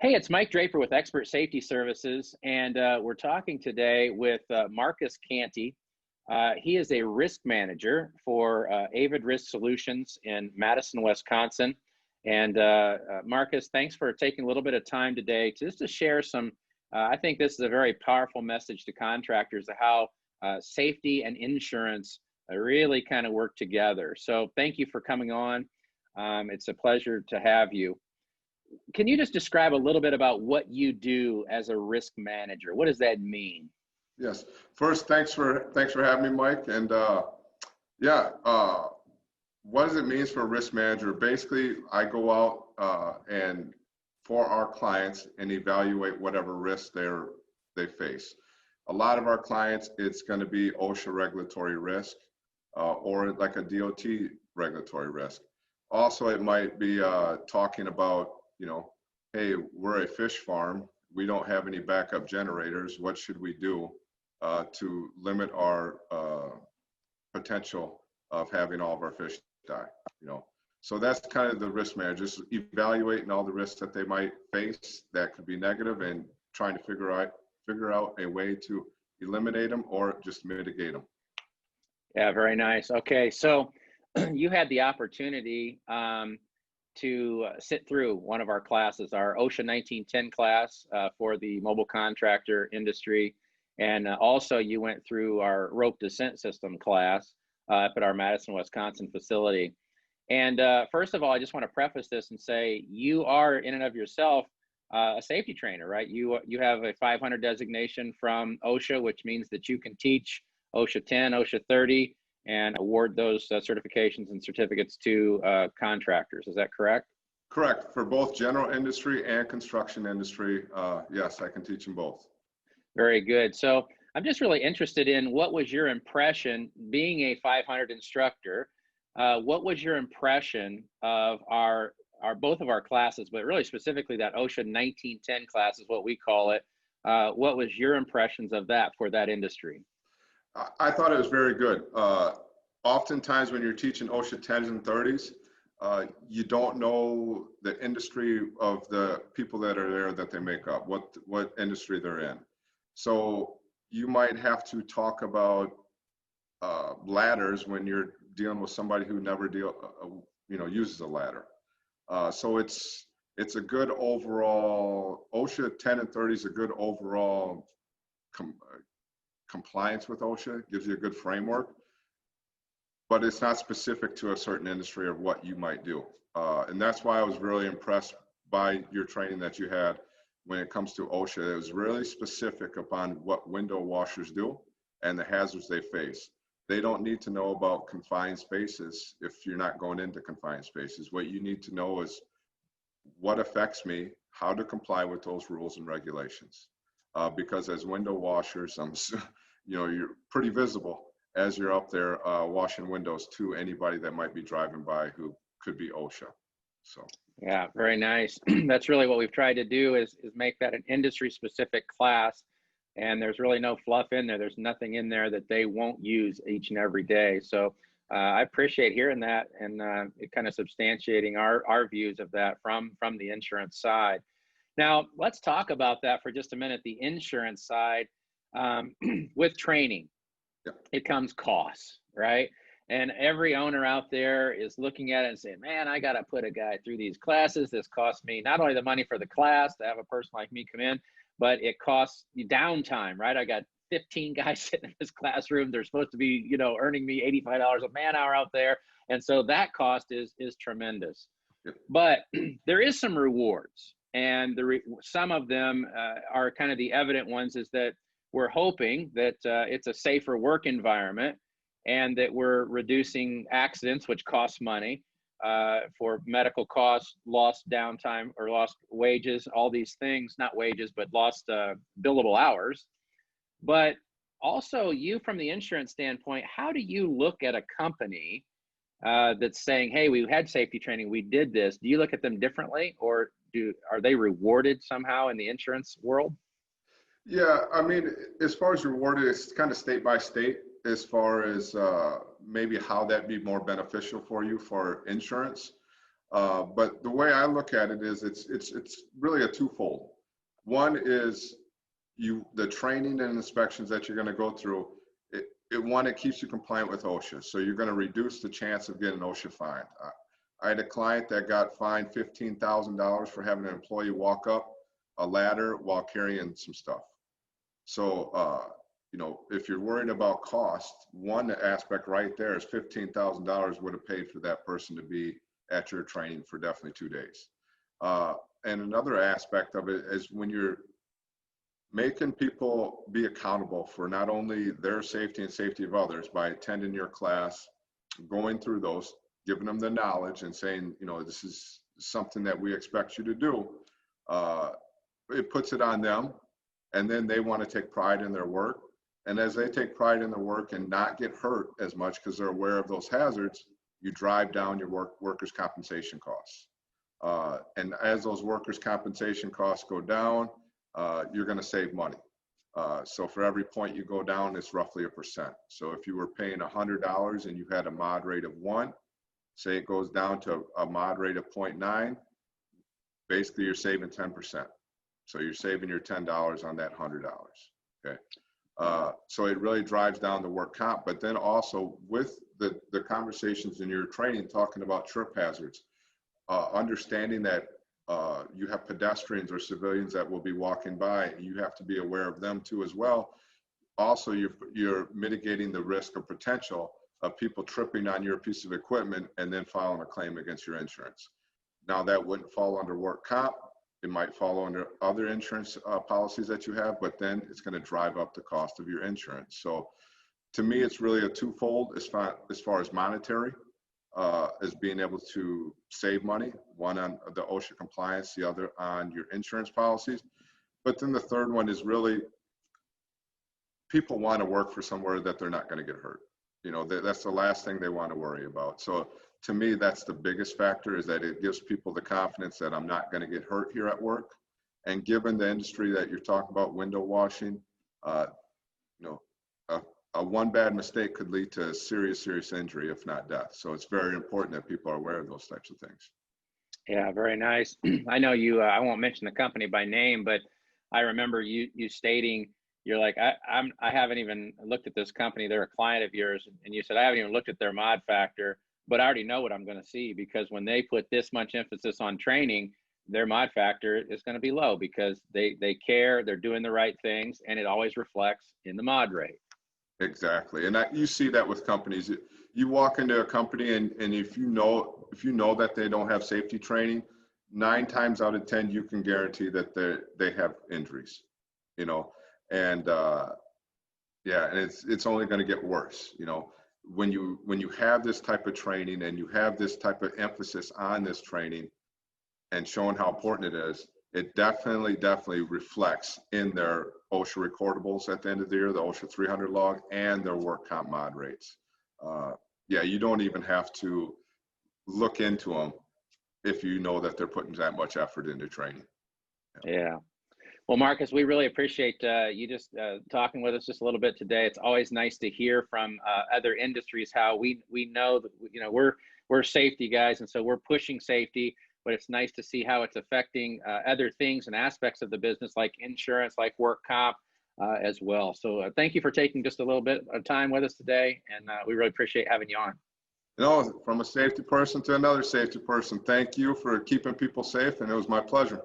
Hey, it's Mike Draper with Expert Safety Services, and we're talking today with Marcus Canty. He is a risk manager for Avid Risk Solutions in Madison, Wisconsin. And Marcus, thanks for taking a little bit of time today just to share some. I think this is a very powerful message to contractors of how safety and insurance really kind of work together. So thank you for coming on. It's a pleasure to have you. Can you just describe a little bit about what you do as a risk manager? What does that mean? Yes. First, thanks for having me, Mike. And what does it mean for a risk manager? Basically, I go out and for our clients and evaluate whatever risk they face. A lot of our clients, it's going to be OSHA regulatory risk or like a DOT regulatory risk. Also, it might be talking about, hey, we're a fish farm. We don't have any backup generators. What should we do to limit our potential of having all of our fish die? So that's kind of the risk manager, just evaluating all the risks that they might face that could be negative and trying to figure out a way to eliminate them or just mitigate them. Yeah, very nice. Okay, so you had the opportunity to sit through one of our classes, our OSHA 1910 class for the mobile contractor industry. And also you went through our rope descent system class up at our Madison, Wisconsin facility. And first of all, I just want to preface this and say you are in and of yourself a safety trainer, right? You have a 500 designation from OSHA, which means that you can teach OSHA 10, OSHA 30, and award those certifications and certificates to contractors. Is that correct? Correct. For both general industry and construction industry, yes, I can teach them both. Very good. So I'm just really interested in what was your impression being a 500 instructor? What was your impression of both of our classes, but really specifically that OSHA 1910 class is what we call it. What was your impressions of that for that industry? I thought it was very good. Oftentimes when you're teaching OSHA 10s and 30s, you don't know the industry of the people that are there that they make up, what industry they're in. So you might have to talk about ladders when you're dealing with somebody who never uses a ladder. So it's a good overall, OSHA 10 and 30 is a good overall compliance with OSHA, gives you a good framework, but it's not specific to a certain industry or what you might do. And that's why I was really impressed by your training that you had when it comes to OSHA. It was really specific upon what window washers do and the hazards they face. They don't need to know about confined spaces if you're not going into confined spaces. What you need to know is what affects me, how to comply with those rules and regulations. Because as window washers, you're pretty visible as you're up there washing windows to anybody that might be driving by who could be OSHA. So yeah, very nice. That's really what we've tried to do is make that an industry specific class, and there's really no fluff in there. There's nothing in there that they won't use each and every day. So I appreciate hearing that and it kind of substantiating our views of that from the insurance side. Now, let's talk about that for just a minute, the insurance side. With training, it comes costs, right? And every owner out there is looking at it and saying, man, I got to put a guy through these classes. This costs me not only the money for the class to have a person like me come in, but it costs you downtime, right? I got 15 guys sitting in this classroom. They're supposed to be, earning me $85 a man hour out there. And so that cost is tremendous. But there is some rewards. And some of them are kind of the evident ones is that we're hoping that it's a safer work environment and that we're reducing accidents, which costs money for medical costs, lost downtime or lost wages, all these things, not wages, but lost billable hours. But also you from the insurance standpoint, how do you look at a company that's saying, hey, we had safety training, we did this? Do you look at them differently, or are they rewarded somehow in the insurance world? Yeah, I mean, as far as rewarded, it's kind of state by state as far as maybe how that'd be more beneficial for you for insurance. But the way I look at it is it's really a twofold. One is the training and inspections that you're going to go through. It keeps you compliant with OSHA. So you're going to reduce the chance of getting OSHA fined. I had a client that got fined $15,000 for having an employee walk up a ladder while carrying some stuff. So, you know, if you're worried about cost, one aspect right there is $15,000 would have paid for that person to be at your training for definitely 2 days. And another aspect of it is when you're making people be accountable for not only their safety and safety of others by attending your class, going through those, giving them the knowledge and saying, you know, this is something that we expect you to do. It puts it on them, and then they want to take pride in their work. And as they take pride in their work and not get hurt as much because they're aware of those hazards, you drive down your workers' compensation costs. And as those workers' compensation costs go down, you're going to save money. So for every point you go down, it's roughly 1%. So if you were paying $100 and you had a mod rate of 1, say it goes down to a mod rate of 0.9, basically you're saving 10%. So you're saving your $10 on that $100, okay? So it really drives down the work comp, but then also with the conversations in your training talking about trip hazards, understanding that you have pedestrians or civilians that will be walking by, and you have to be aware of them too as well. Also, you're mitigating the risk or potential of people tripping on your piece of equipment and then filing a claim against your insurance. Now that wouldn't fall under work comp. It might fall under other insurance policies that you have, but then it's going to drive up the cost of your insurance. So to me, it's really a twofold as far as monetary, as being able to save money, one on the OSHA compliance, the other on your insurance policies. But then the third one is really people want to work for somewhere that they're not going to get hurt. You know, that's the last thing they want to worry about. So to me, that's the biggest factor, is that it gives people the confidence that I'm not going to get hurt here at work. And given the industry that you're talking about, window washing, you know, a one bad mistake could lead to serious injury, if not death. So it's very important that people are aware of those types of things. Yeah, very nice. I know you, I won't mention the company by name, but I remember you stating, you're like, I haven't even looked at this company. They're a client of yours. And you said, I haven't even looked at their mod factor, but I already know what I'm going to see, because when they put this much emphasis on training, their mod factor is going to be low because they care, they're doing the right things, and it always reflects in the mod rate. Exactly. And you see that with companies. You walk into a company and if you know that they don't have safety training, 9 times out of 10, you can guarantee that they have injuries, you know, and yeah, and it's only going to get worse, you know, when you have this type of training and you have this type of emphasis on this training and showing how important it is, it definitely reflects in their OSHA recordables at the end of the year, the OSHA 300 log, and their work comp mod rates. Yeah, you don't even have to look into them if you know that they're putting that much effort into training. Yeah. Well, Marcus, we really appreciate you just talking with us just a little bit today. It's always nice to hear from other industries how we know that, you know, we're safety guys, and so we're pushing safety. But it's nice to see how it's affecting other things and aspects of the business, like insurance, like work comp as well. So thank you for taking just a little bit of time with us today, and we really appreciate having you on. You know, from a safety person to another safety person, thank you for keeping people safe, and it was my pleasure.